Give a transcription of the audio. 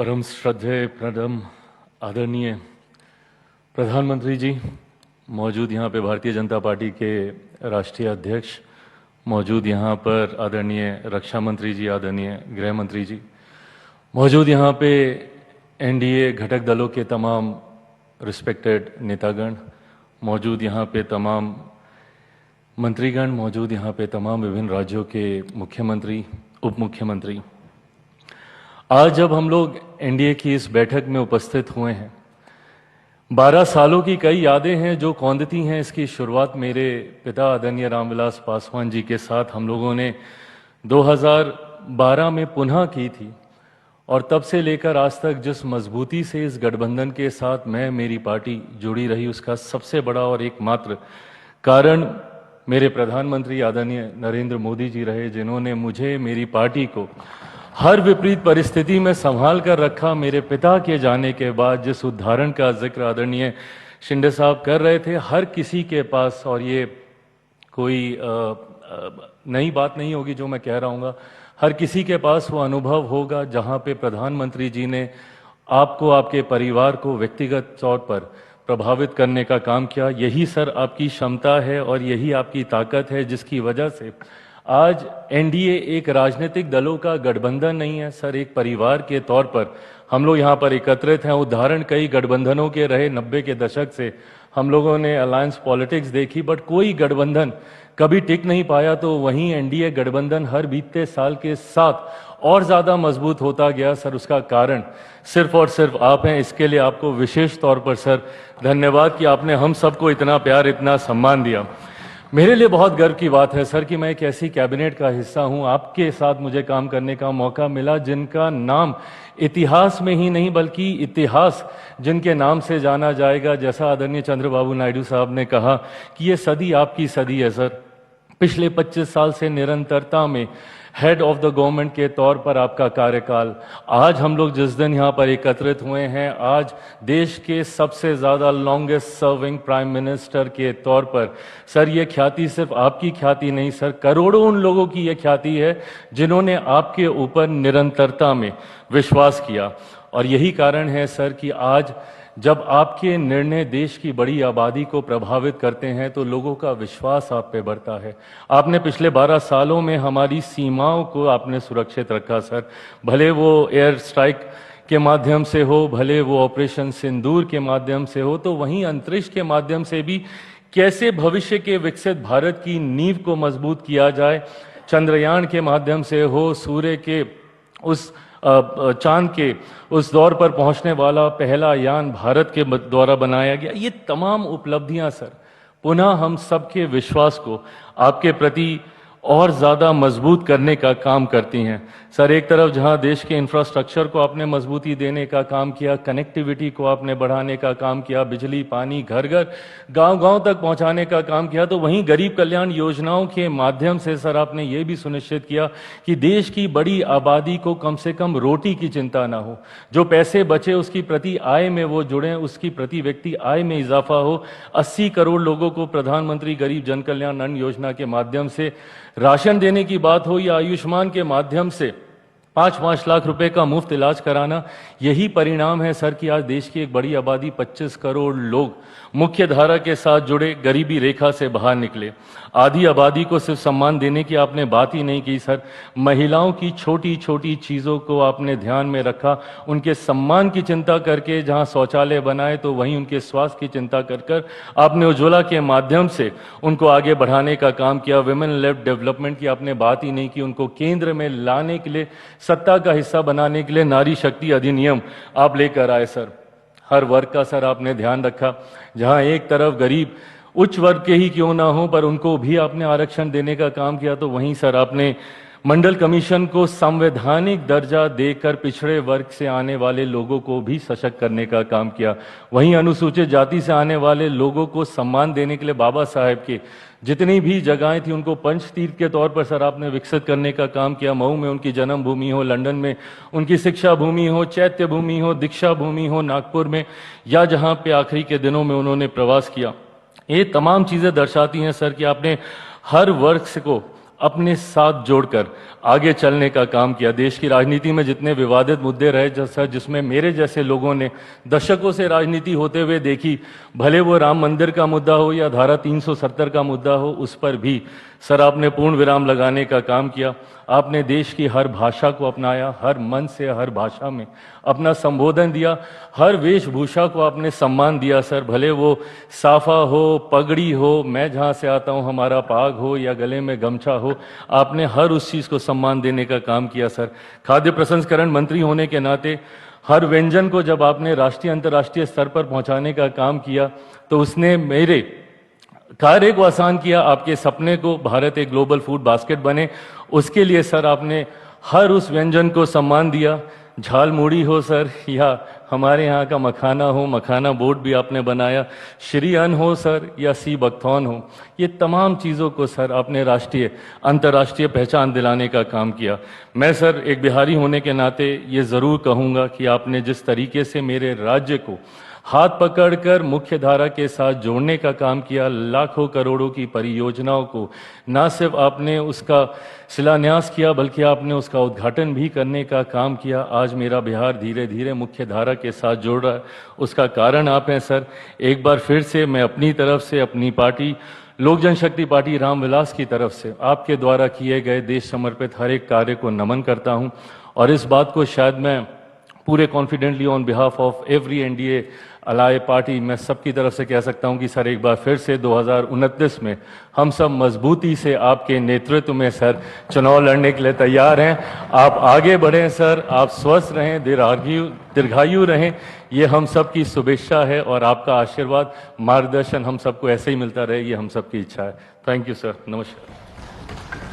परम श्रद्धेय परम आदरणीय प्रधानमंत्री जी, मौजूद यहाँ पे भारतीय जनता पार्टी के राष्ट्रीय अध्यक्ष, मौजूद यहाँ पर आदरणीय रक्षा मंत्री जी, आदरणीय गृह मंत्री जी, मौजूद यहाँ पे एनडीए घटक दलों के तमाम रिस्पेक्टेड नेतागण, मौजूद यहाँ पे तमाम मंत्रीगण, मौजूद यहाँ पे तमाम विभिन्न राज्यों के मुख्यमंत्री, उप मुख्यमंत्री। आज जब हम लोग एनडीए की इस बैठक में उपस्थित हुए हैं, 12 सालों की कई यादें हैं जो कौंधती हैं। इसकी शुरुआत मेरे पिता आदरणीय रामविलास पासवान जी के साथ हम लोगों ने 2012 में पुनः की थी, और तब से लेकर आज तक जिस मजबूती से इस गठबंधन के साथ मेरी पार्टी जुड़ी रही, उसका सबसे बड़ा और एकमात्र कारण मेरे प्रधानमंत्री आदरणीय नरेंद्र मोदी जी रहे, जिन्होंने मुझे, मेरी पार्टी को हर विपरीत परिस्थिति में संभाल कर रखा। मेरे पिता के जाने के बाद जिस उदाहरण का जिक्र आदरणीय शिंदे साहब कर रहे थे, हर किसी के पास, और ये कोई नई बात नहीं होगी जो मैं कह रहा हूँ, हर किसी के पास वो अनुभव होगा जहाँ पे प्रधानमंत्री जी ने आपको, आपके परिवार को व्यक्तिगत तौर पर प्रभावित करने का काम किया। यही सर आपकी क्षमता है और यही आपकी ताकत है, जिसकी वजह से आज एनडीए एक राजनीतिक दलों का गठबंधन नहीं है सर, एक परिवार के तौर पर हम लोग यहाँ पर एकत्रित हैं। उदाहरण कई गठबंधनों के रहे 90 के दशक से, हम लोगों ने अलायंस पॉलिटिक्स देखी, बट कोई गठबंधन कभी टिक नहीं पाया। तो वहीं एनडीए गठबंधन हर बीतते साल के साथ और ज़्यादा मजबूत होता गया सर। उसका कारण सिर्फ और सिर्फ आप हैं। इसके लिए आपको विशेष तौर पर सर धन्यवाद कि आपने हम सबको इतना प्यार, इतना सम्मान दिया। मेरे लिए बहुत गर्व की बात है सर कि मैं एक ऐसी कैबिनेट का हिस्सा हूं, आपके साथ मुझे काम करने का मौका मिला, जिनका नाम इतिहास में ही नहीं बल्कि इतिहास जिनके नाम से जाना जाएगा। जैसा आदरणीय चंद्रबाबू नायडू साहब ने कहा कि ये सदी आपकी सदी है सर। पिछले 25 साल से निरंतरता में हेड ऑफ द गवर्नमेंट के तौर पर आपका कार्यकाल, आज हम लोग जिस दिन यहाँ पर एकत्रित हुए हैं, आज देश के सबसे ज़्यादा लॉन्गेस्ट सर्विंग प्राइम मिनिस्टर के तौर पर सर, ये ख्याति सिर्फ आपकी ख्याति नहीं सर, करोड़ों उन लोगों की ये ख्याति है जिन्होंने आपके ऊपर निरंतरता में विश्वास किया। और यही कारण है सर कि आज जब आपके निर्णय देश की बड़ी आबादी को प्रभावित करते हैं तो लोगों का विश्वास आप पे बढ़ता है। आपने पिछले 12 सालों में हमारी सीमाओं को आपने सुरक्षित रखा सर, भले वो एयर स्ट्राइक के माध्यम से हो, भले वो ऑपरेशन सिंदूर के माध्यम से हो, तो वहीं अंतरिक्ष के माध्यम से भी कैसे भविष्य के विकसित भारत की नींव को मजबूत किया जाए, चंद्रयान के माध्यम से हो, सूर्य के उस चांद के उस दौर पर पहुंचने वाला पहला यान भारत के द्वारा बनाया गया। ये तमाम उपलब्धियां सर पुनः हम सबके विश्वास को आपके प्रति और ज़्यादा मजबूत करने का काम करती हैं सर। एक तरफ जहां देश के इंफ्रास्ट्रक्चर को आपने मजबूती देने का काम किया, कनेक्टिविटी को आपने बढ़ाने का काम किया, बिजली पानी घर घर गांव-गांव तक पहुंचाने का काम किया, तो वहीं गरीब कल्याण योजनाओं के माध्यम से सर आपने ये भी सुनिश्चित किया कि देश की बड़ी आबादी को कम से कम रोटी की चिंता ना हो, जो पैसे बचे उसकी प्रति आय में वो जुड़ें, उसकी प्रति व्यक्ति आय में इजाफा हो। 80 करोड़ लोगों को प्रधानमंत्री गरीब जन कल्याण अन्न योजना के माध्यम से राशन देने की बात हो, या आयुष्मान के माध्यम से 5-5 लाख रुपए का मुफ्त इलाज कराना, यही परिणाम है सर कि आज देश की एक बड़ी आबादी 25 करोड़ लोग मुख्य धारा के साथ जुड़े, गरीबी रेखा से बाहर निकले। आधी आबादी को सिर्फ सम्मान देने की आपने बात ही नहीं की सर, महिलाओं की छोटी छोटी चीज़ों को आपने ध्यान में रखा, उनके सम्मान की चिंता करके जहां शौचालय बनाए तो वहीं उनके स्वास्थ्य की चिंता कर कर आपने उज्ज्वला के माध्यम से उनको आगे बढ़ाने का काम किया। विमेन लेड डेवलपमेंट की आपने बात ही नहीं की, उनको केंद्र में लाने के लिए, सत्ता का हिस्सा बनाने के लिए नारी शक्ति अधिनियम आप लेकर आए सर। हर वर्ग का सर आपने ध्यान रखा, जहां एक तरफ गरीब उच्च वर्ग के ही क्यों ना हो पर उनको भी आपने आरक्षण देने का काम किया, तो वहीं सर आपने मंडल कमीशन को संवैधानिक दर्जा देकर पिछड़े वर्ग से आने वाले लोगों को भी सशक्त करने का काम किया। वहीं अनुसूचित जाति से आने वाले लोगों को सम्मान देने के लिए बाबा साहेब के जितनी भी जगहें थी उनको पंचतीर्थ के तौर पर सर आपने विकसित करने का काम किया। मऊ में उनकी जन्म भूमि हो, लंदन में उनकी शिक्षा भूमि हो, चैत्य भूमि हो, दीक्षा भूमि हो नागपुर में, या जहां पे आखिरी के दिनों में उन्होंने प्रवास किया। ये तमाम चीजें दर्शाती हैं सर कि आपने हर वर्ग को अपने साथ जोड़कर आगे चलने का काम किया। देश की राजनीति में जितने विवादित मुद्दे रहे जैसा जिसमें मेरे जैसे लोगों ने दशकों से राजनीति होते हुए देखी, भले वो राम मंदिर का मुद्दा हो या धारा 370 का मुद्दा हो, उस पर भी सर आपने पूर्ण विराम लगाने का काम किया। आपने देश की हर भाषा को अपनाया, हर मन से हर भाषा में अपना संबोधन दिया, हर वेशभूषा को आपने सम्मान दिया सर, भले वो साफा हो, पगड़ी हो, मैं जहाँ से आता हूँ हमारा पाग हो या गले में गमछा हो, आपने हर उस चीज़ को सम्मान देने का काम किया सर। खाद्य प्रसंस्करण मंत्री होने के नाते हर व्यंजन को जब आपने राष्ट्रीय अंतर्राष्ट्रीय स्तर पर पहुंचाने का काम किया तो उसने मेरे कार्य को आसान किया। आपके सपने को भारत एक ग्लोबल फूड बास्केट बने, उसके लिए सर आपने हर उस व्यंजन को सम्मान दिया। झाल मूढ़ी हो सर या हमारे यहाँ का मखाना हो, मखाना बोर्ड भी आपने बनाया, श्री अन्न हो सर या सी बकथॉन हो, ये तमाम चीज़ों को सर आपने राष्ट्रीय अंतर्राष्ट्रीय पहचान दिलाने का काम किया। मैं सर एक बिहारी होने के नाते ये ज़रूर कहूँगा कि आपने जिस तरीके से मेरे राज्य को हाथ पकड़कर मुख्य धारा के साथ जोड़ने का काम किया, लाखों करोड़ों की परियोजनाओं को न सिर्फ आपने उसका शिलान्यास किया बल्कि आपने उसका उद्घाटन भी करने का काम किया। आज मेरा बिहार धीरे धीरे मुख्य धारा के साथ जोड़ रहा है, उसका कारण आप हैं सर। एक बार फिर से मैं अपनी तरफ से, अपनी पार्टी लोक जनशक्ति पार्टी रामविलास की तरफ से आपके द्वारा किए गए देश समर्पित हर एक कार्य को नमन करता हूं और इस बात को शायद मैं पूरे confidently on behalf of every NDA ally party मैं सबकी तरफ से कह सकता हूं कि सर एक बार फिर से 2029 में हम सब मजबूती से आपके नेतृत्व में सर चुनाव लड़ने के लिए तैयार हैं। आप आगे बढ़ें सर, आप स्वस्थ रहें, दीर्घायु रहें, ये हम सब की शुभेच्छा है और आपका आशीर्वाद मार्गदर्शन हम सबको ऐसे ही मिलता रहे, ये हम सबकी इच्छा है। थैंक यू सर, नमस्कार।